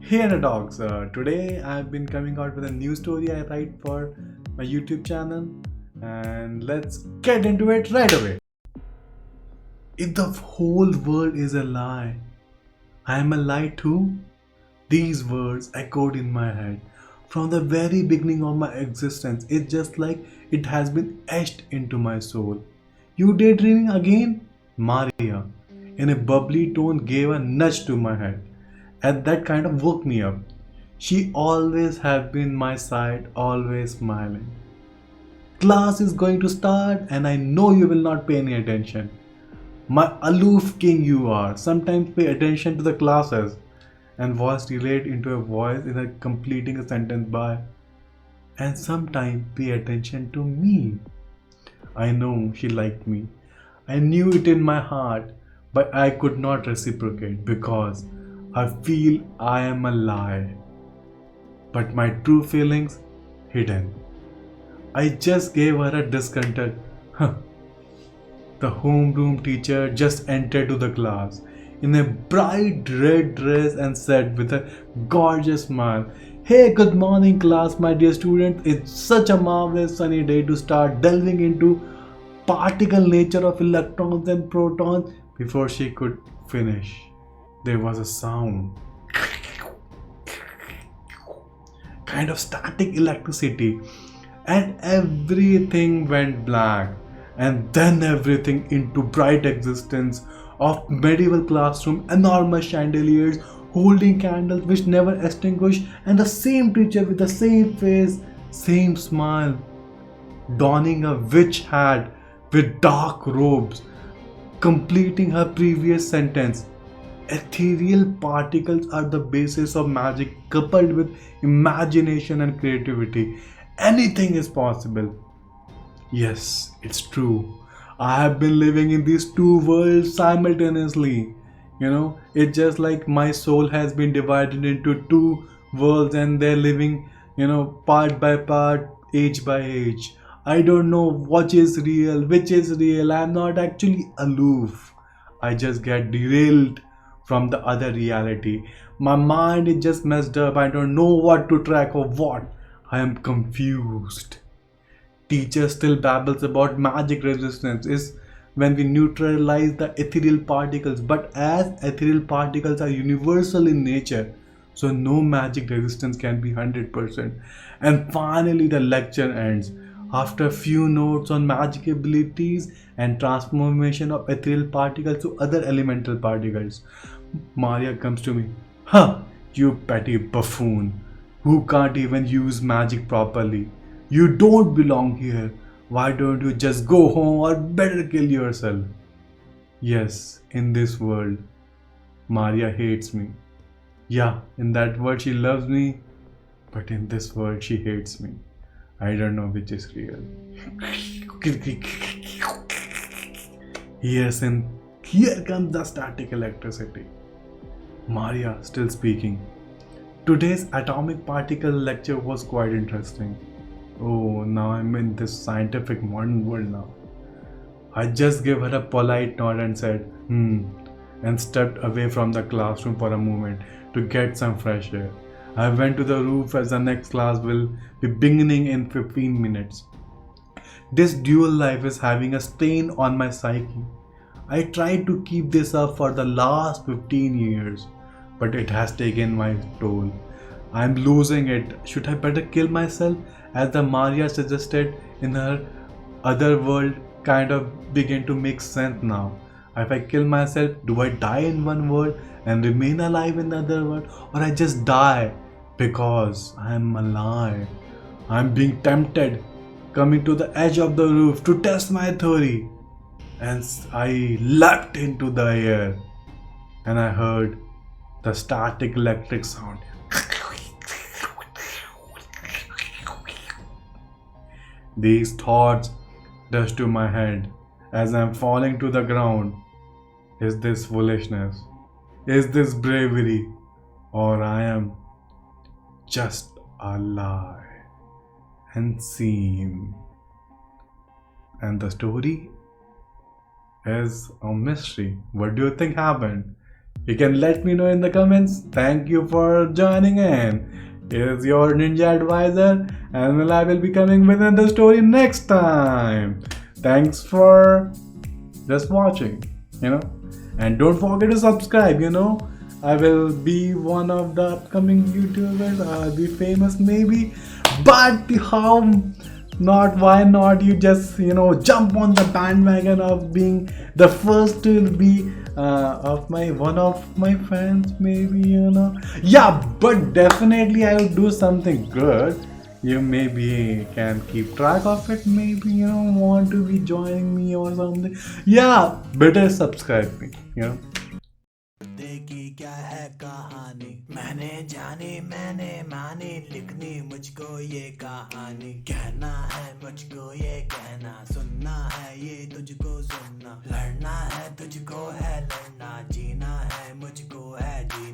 Hey Underdogs, today I've been coming out with a new story I write for my YouTube channel, and let's get into it right away. If the whole world is a lie, I am a lie too. These words echoed in my head from the very beginning of my existence. It's just like it has been etched into my soul. You daydreaming again? Maria, in a bubbly tone, gave a nudge to my head, and that kind of woke me up. She always have been my side, always smiling. Class is going to start, and I know you will not pay any attention. My aloof king you are. Sometimes pay attention to the classes. And voice relate into a voice in a completing a sentence by and sometimes pay attention to me. I know she liked me. I knew it in my heart, but I could not reciprocate because I feel I am a lie. But my true feelings hidden. I just gave her a discontent. Huh. The homeroom teacher just entered to the class in a bright red dress and said with a gorgeous smile, "Hey, good morning, class, my dear students. It's such a marvelous sunny day to start delving into particle nature of electrons and protons." Before she could finish, there was a sound, kind of static electricity, and everything went black, and then everything into bright existence of medieval classroom, enormous chandeliers holding candles which never extinguish, and the same teacher with the same face, same smile, donning a witch hat with dark robes, completing her previous sentence. Ethereal particles are the basis of magic, coupled with imagination and creativity. Anything is possible. Yes, it's true. I have been living in these two worlds simultaneously. It's just like my soul has been divided into two worlds and they're living, part by part, age by age. I don't know what is real, which is real. I'm not actually aloof. I just get derailed from the other reality. My mind is just messed up. I don't know what to track or what. I am confused. Teacher still babbles about magic resistance is when we neutralize the ethereal particles, but as ethereal particles are universal in nature, so no magic resistance can be 100%. And finally the lecture ends after a few notes on magic abilities and transformation of ethereal particles to other elemental particles. Maria comes to me. Huh, you petty buffoon who can't even use magic properly. You don't belong here. Why don't you just go home or better kill yourself? Yes, in this world, Maria hates me. Yeah, in that world she loves me, but in this world she hates me. I don't know which is real. Yes, and here comes the static electricity. Maria still speaking. Today's atomic particle lecture was quite interesting. Oh, now I'm in this scientific modern world now. I just gave her a polite nod and said, and stepped away from the classroom for a moment to get some fresh air. I went to the roof as the next class will be beginning in 15 minutes. This dual life is having a strain on my psyche. I tried to keep this up for the last 15 years, but it has taken my toll. I'm losing it. Should I better kill myself? As the Maria suggested in her other world kind of begin to make sense now. If I kill myself, do I die in one world and remain alive in the other world? Or I just die because I'm alive? I'm being tempted, coming to the edge of the roof to test my theory. And I leapt into the air and I heard the static electric sound. These thoughts rush to my head as I'm falling to the ground. Is this foolishness? Is this bravery? Or I am just a lie and seem. And the story is a mystery. What do you think happened? You can let me know in the comments. Thank you for joining in. Here's your Ninja Advisor, and I will be coming with another story next time. Thanks for just watching, and don't forget to subscribe. I will be one of the upcoming YouTubers. I'll be famous maybe, but how not? Why not? You just jump on the bandwagon of being the first to be of my one of my fans maybe. Yeah, but definitely I will do something good. You maybe can keep track of it. Maybe want to be joining me or something. Yeah, better subscribe me. देखी क्या है कहानी, मैंने जानी मैंने मानी, लिखनी मुझको ये कहानी, कहना है मुझको ये कहना, सुनना है ये तुझको सुनना, लड़ना है तुझको है लड़ना, जीना है मुझको है जीना।